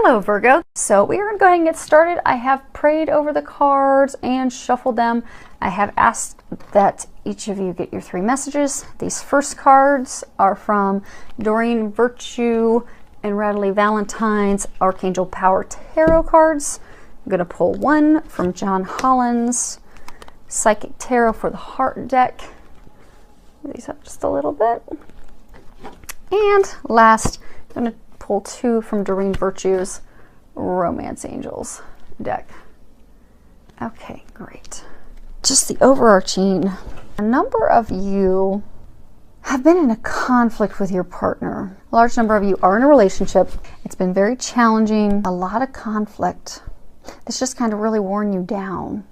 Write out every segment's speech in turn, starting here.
Hello Virgo. So we are going to go ahead and get started. I have prayed over the cards and shuffled them. I have asked that each of you get your 3 messages. These first cards are from Doreen Virtue and Radley Valentine's Archangel Power Tarot cards. I'm going to pull 1 from John Holland's Psychic Tarot for the Heart deck. Move these up just a little bit. And last, I'm going to pull 2 from Doreen Virtue's Romance Angels deck. Okay, great. Just the overarching, a number of you have been in a conflict with your partner. A large number of you are in a relationship. It's been very challenging, a lot of conflict. It's just kind of really worn you down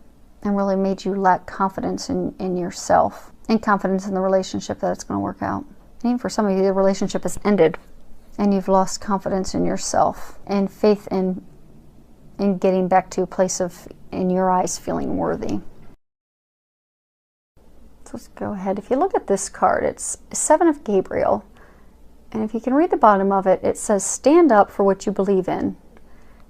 and really made you lack confidence in yourself and confidence in the relationship that it's going to work out. And even for some of you, the relationship has ended and you've lost confidence in yourself and faith in getting back to a place of, in your eyes, feeling worthy. So let's go ahead. If you look at this card, it's 7 of Gabriel. And if you can read the bottom of it, it says, stand up for what you believe in.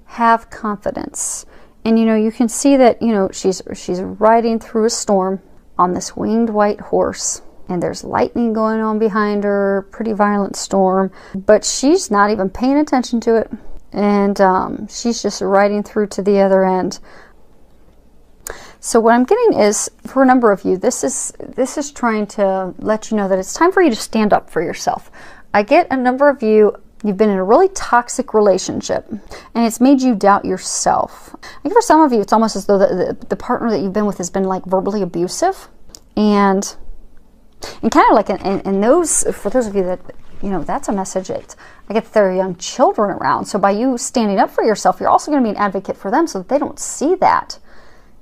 Have confidence. And you can see that, she's riding through a storm on this winged white horse. And there's lightning going on behind her, pretty violent storm. But she's not even paying attention to it. And she's just riding through to the other end. So what I'm getting is, for a number of you, this is trying to let you know that it's time for you to stand up for yourself. I get a number of you, you've been in a really toxic relationship, and it's made you doubt yourself. I think for some of you, it's almost as though the partner that you've been with has been like verbally abusive. And kind of like in those, for those of you that, that's a message. I get that there are young children around. So by you standing up for yourself, you're also going to be an advocate for them so that they don't see that.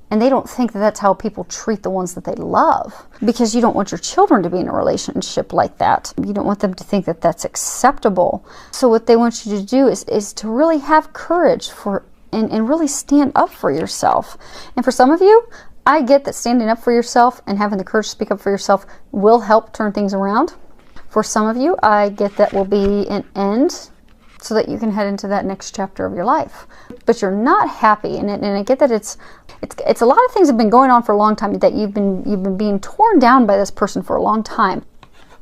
And they don't think that that's how people treat the ones that they love. Because you don't want your children to be in a relationship like that. You don't want them to think that that's acceptable. So what they want you to do is to really have courage and really stand up for yourself. And for some of you, I get that standing up for yourself and having the courage to speak up for yourself will help turn things around. For some of you, I get that will be an end so that you can head into that next chapter of your life. But you're not happy, and I get that it's a lot of things have been going on for a long time, that you've been being torn down by this person for a long time.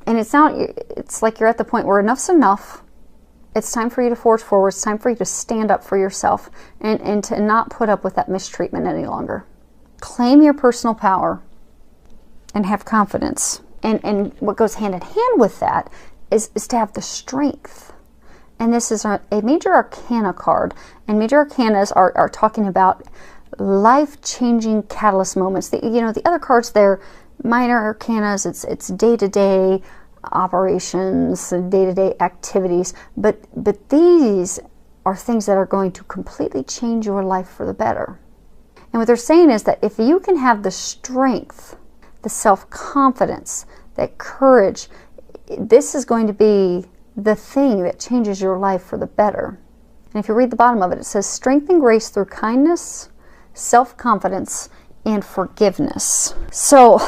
And it's like you're at the point where enough's enough. It's time for you to forge forward. It's time for you to stand up for yourself and to not put up with that mistreatment any longer. Claim your personal power and have confidence. And what goes hand in hand with that is to have the strength. And this is a major arcana card. And major arcanas are talking about life-changing catalyst moments. The other cards, they're minor arcanas. It's day-to-day operations and day-to-day activities. But these are things that are going to completely change your life for the better. And what they're saying is that if you can have the strength, the self-confidence, that courage, this is going to be the thing that changes your life for the better. And if you read the bottom of it, it says, strength and grace through kindness, self-confidence, and forgiveness. So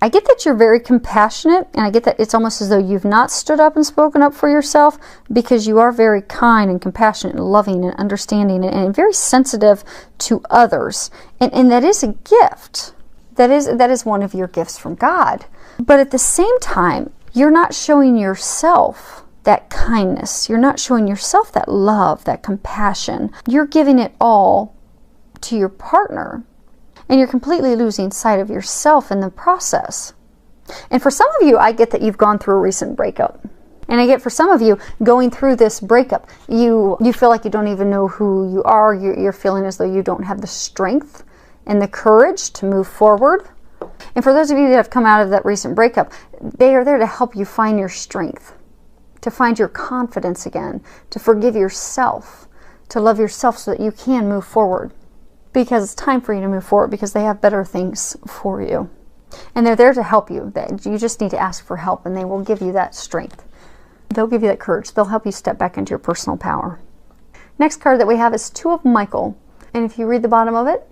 I get that you're very compassionate, and I get that it's almost as though you've not stood up and spoken up for yourself, because you are very kind and compassionate and loving and understanding and very sensitive to others. And that is a gift. That is one of your gifts from God. But at the same time, you're not showing yourself that kindness. You're not showing yourself that love, that compassion. You're giving it all to your partner. And you're completely losing sight of yourself in the process. And for some of you, I get that you've gone through a recent breakup. And I get for some of you, going through this breakup, you feel like you don't even know who you are. You're feeling as though you don't have the strength and the courage to move forward. And for those of you that have come out of that recent breakup, they are there to help you find your strength, to find your confidence again, to forgive yourself, to love yourself so that you can move forward. Because it's time for you to move forward, because they have better things for you. And they're there to help you. You just need to ask for help, and they will give you that strength. They'll give you that courage. They'll help you step back into your personal power. Next card that we have is 2 of Michael. And if you read the bottom of it,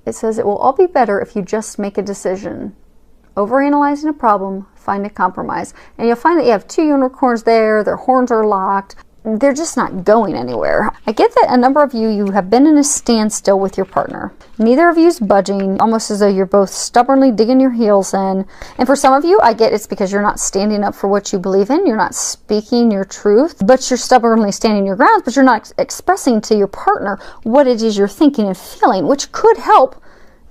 it says, it will all be better if you just make a decision. Overanalyzing a problem, find a compromise. And you'll find that you have 2 unicorns there, their horns are locked. they're just not going anywhere. I get that a number of you have been in a standstill with your partner. Neither of you's budging, almost as though you're both stubbornly digging your heels in. And for some of you, I get it's because you're not standing up for what you believe in. You're not speaking your truth, but you're stubbornly standing your grounds, but you're not expressing to your partner what it is you're thinking and feeling, which could help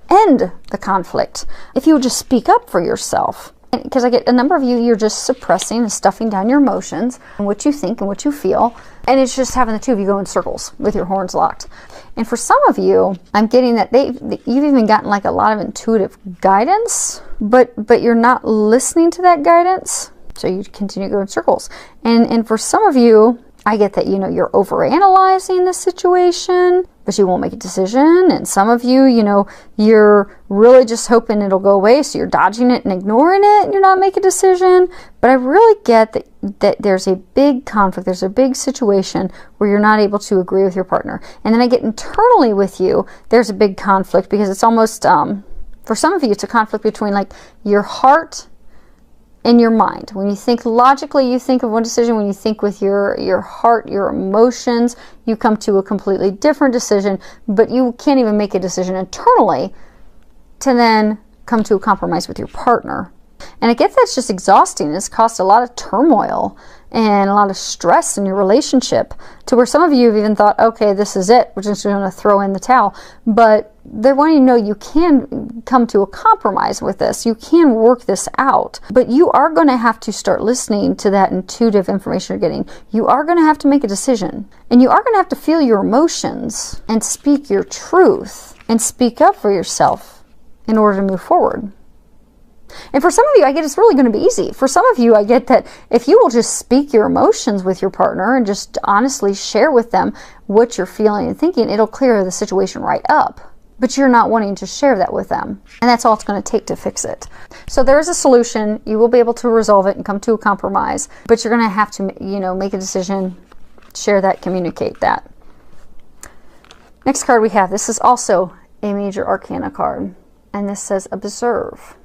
end the conflict if you would just speak up for yourself. Because I get a number of you're just suppressing and stuffing down your emotions and what you think and what you feel. And it's just having the two of you go in circles with your horns locked. And for some of you, I'm getting that you've even gotten like a lot of intuitive guidance, but you're not listening to that guidance. So you continue to go in circles. And for some of you, I get that, you're overanalyzing the situation, but you won't make a decision. And some of you, you're really just hoping it'll go away, so you're dodging it and ignoring it, and you're not making a decision. But I really get that there's a big conflict, there's a big situation where you're not able to agree with your partner. And then I get internally with you, there's a big conflict, because it's almost, for some of you, it's a conflict between like your heart in your mind. When you think logically, you think of one decision. When you think with your heart, your emotions, you come to a completely different decision, but you can't even make a decision internally to then come to a compromise with your partner. And I get that's just exhausting. It's caused a lot of turmoil and a lot of stress in your relationship, to where some of you have even thought, okay, this is it, we're just going to throw in the towel. But they're wanting to know you can come to a compromise with this. You can work this out. But you are going to have to start listening to that intuitive information you're getting. You are going to have to make a decision. And you are going to have to feel your emotions and speak your truth and speak up for yourself in order to move forward. And for some of you, I get it's really going to be easy. For some of you, I get that if you will just speak your emotions with your partner and just honestly share with them what you're feeling and thinking, it'll clear the situation right up. But you're not wanting to share that with them. And that's all it's going to take to fix it. So there is a solution. You will be able to resolve it and come to a compromise. But you're going to have to, make a decision, share that, communicate that. Next card we have, this is also a major arcana card. And this says observe.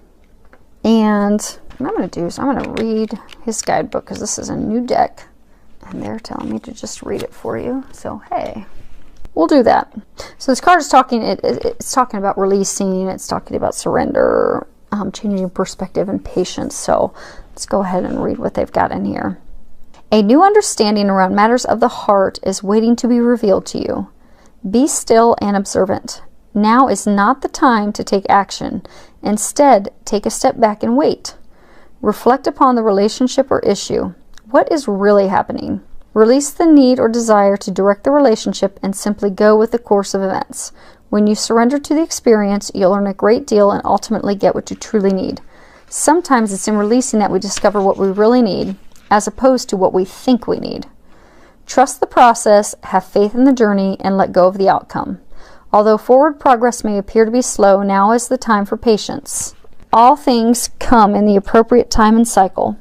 And what I'm going to do is I'm going to read his guidebook, because this is a new deck. And they're telling me to just read it for you. So, hey. We'll do that. So this card is talking, it's talking about releasing, it's talking about surrender, changing perspective and patience. So let's go ahead and read what they've got in here. A new understanding around matters of the heart is waiting to be revealed to you. Be still and observant. Now is not the time to take action. Instead, take a step back and wait. Reflect upon the relationship or issue. What is really happening? Release the need or desire to direct the relationship and simply go with the course of events. When you surrender to the experience, you'll learn a great deal and ultimately get what you truly need. Sometimes it's in releasing that we discover what we really need, as opposed to what we think we need. Trust the process, have faith in the journey, and let go of the outcome. Although forward progress may appear to be slow, now is the time for patience. All things come in the appropriate time and cycle.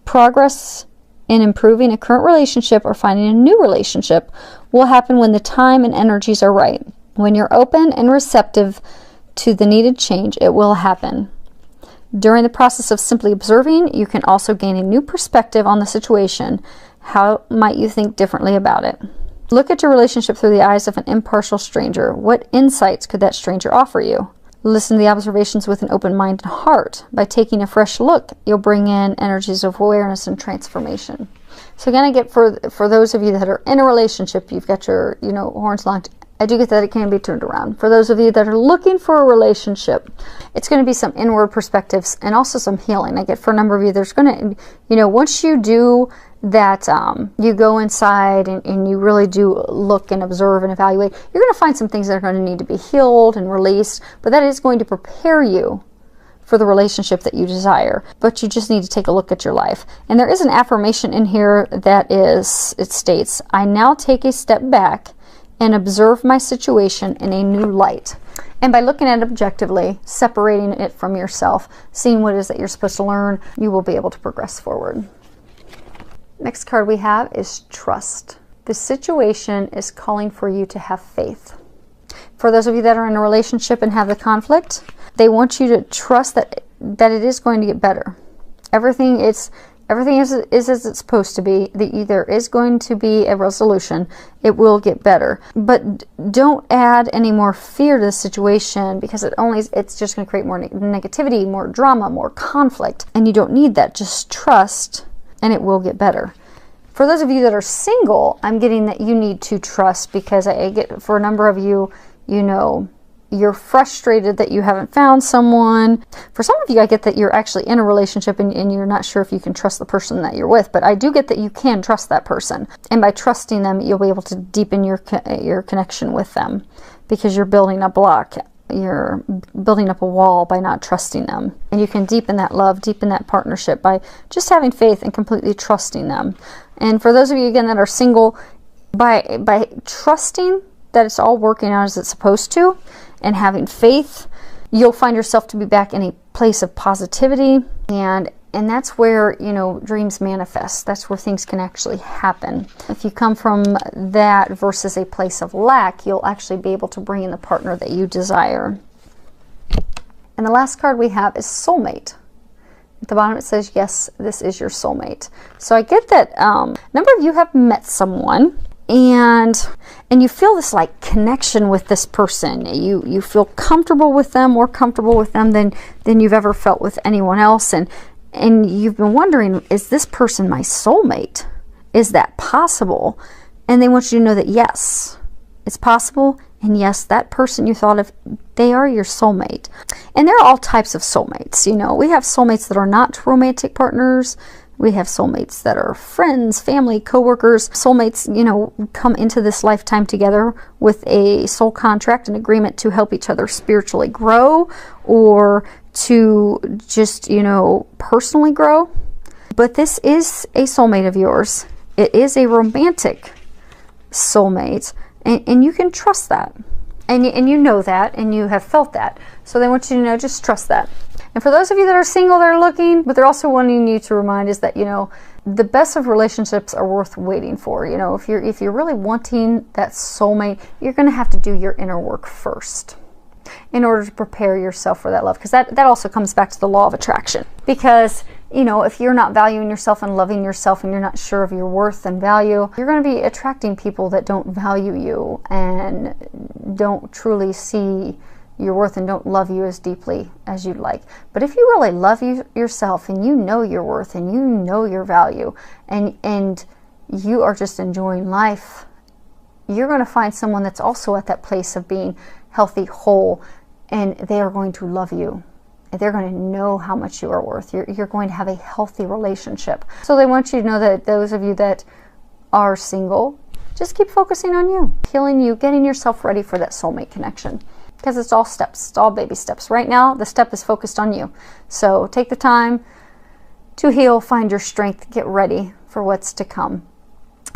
Progress in improving a current relationship or finding a new relationship will happen when the time and energies are right. When you're open and receptive to the needed change, it will happen. During the process of simply observing, you can also gain a new perspective on the situation. How might you think differently about it? Look at your relationship through the eyes of an impartial stranger. What insights could that stranger offer you? Listen to the observations with an open mind and heart. By taking a fresh look, you'll bring in energies of awareness and transformation. So again, I get for those of you that are in a relationship, you've got your, horns locked. I do get that it can be turned around. For those of you that are looking for a relationship, it's going to be some inward perspectives and also some healing. I get for a number of you, there's going to, once you do that, you go inside and you really do look and observe and evaluate, you're going to find some things that are going to need to be healed and released, but that is going to prepare you for the relationship that you desire. But you just need to take a look at your life. And there is an affirmation in here that it states, I now take a step back and observe my situation in a new light. And by looking at it objectively, separating it from yourself, seeing what it is that you're supposed to learn, you will be able to progress forward. Next card we have is trust. The situation is calling for you to have faith. For those of you that are in a relationship and have the conflict, they want you to trust that it is going to get better. Everything, Everything is as it's supposed to be. There is going to be a resolution. It will get better. But don't add any more fear to the situation, because it's just going to create more negativity, more drama, more conflict. And you don't need that. Just trust, and it will get better. For those of you that are single, I'm getting that you need to trust, because I get, for a number of you, you know, you're frustrated that you haven't found someone. For some of you, I get that you're actually in a relationship and you're not sure if you can trust the person that you're with. But I do get that you can trust that person. And by trusting them, you'll be able to deepen your connection with them, because you're building a block. You're building up a wall by not trusting them. And you can deepen that love, deepen that partnership by just having faith and completely trusting them. And for those of you, again, that are single, by trusting that it's all working out as it's supposed to, and having faith, you'll find yourself to be back in a place of positivity, and that's where, you know, dreams manifest. That's where things can actually happen. If you come from that versus a place of lack, you'll actually be able to bring in the partner that you desire. And the last card we have is Soulmate. At the bottom it says, yes, this is your soulmate. So I get that a number of you have met someone, and you feel this like connection with this person. You feel comfortable with them, more comfortable with them than you've ever felt with anyone else. And you've been wondering, is this person my soulmate? Is that possible? And they want you to know that yes, it's possible. And yes, that person you thought of, they are your soulmate. And there are all types of soulmates. You know, we have soulmates that are not romantic partners. We have soulmates that are friends, family, coworkers. Soulmates, you know, come into this lifetime together with a soul contract, an agreement to help each other spiritually grow, or to just, you know, personally grow. But this is a soulmate of yours. It is a romantic soulmate, and you can trust that. And you know that, and you have felt that. So they want you to know, just trust that. And for those of you that are single, that are looking, but they're also wanting you to remind is that, you know, the best of relationships are worth waiting for. You know, if you're really wanting that soulmate, you're going to have to do your inner work first in order to prepare yourself for that love. Because that also comes back to the law of attraction. Because, you know, if you're not valuing yourself and loving yourself, and you're not sure of your worth and value, you're going to be attracting people that don't value you and don't truly see your worth and don't love you as deeply as you'd like. But if you really love yourself, and you know your worth, and you know your value, and you are just enjoying life, you're going to find someone that's also at that place of being healthy, whole, and they are going to love you. They're going to know how much you are worth. You're going to have a healthy relationship. So they want you to know that those of you that are single, just keep focusing on you, healing you, getting yourself ready for that soulmate connection. Because it's all steps, it's all baby steps. Right now, the step is focused on you. So take the time to heal, find your strength, get ready for what's to come.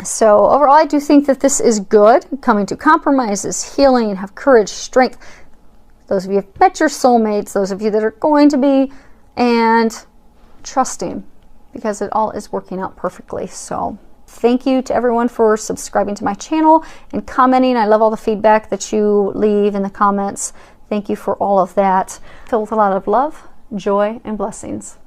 So overall, I do think that this is good. Coming to compromises, healing, have courage, strength. Those of you who have met your soulmates, those of you that are going to be, and trusting, because it all is working out perfectly. So thank you to everyone for subscribing to my channel and commenting. I love all the feedback that you leave in the comments. Thank you for all of that. Filled with a lot of love, joy, and blessings.